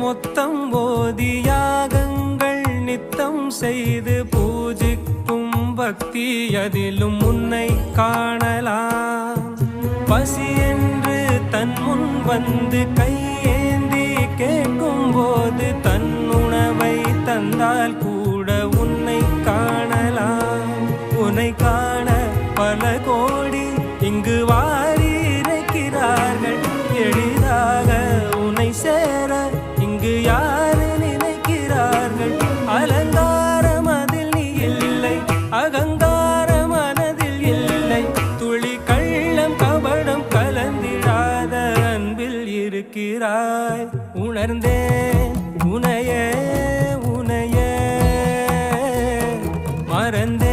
மொத்தம் ஓதி யாகங்கள் நித்தம் செய்து பூஜிக்கும் பக்தி அதிலும் உன்னை காணலாம். பசி என்று தன் முன் வந்து கையேந்தி கேட்கும் போது தன் உணவை தந்தால் கூட உன்னை காணலாம். உன்னை காண பல கோடி இங்கு வாரி இறைக்கிறார்கள். எளிதாக உன்னை சேர இங்கு யாரு நினைக்கிறார்கள்? அலங்காரம் அதில் நீ இல்லை, அகங்கார மனதில் இல்லை. துளி கள்ளம் கபடம் கலந்திடாத அன்பில் இருக்கிறாய். உணர்ந்தேன் உனையே உனையே மறந்தேன்.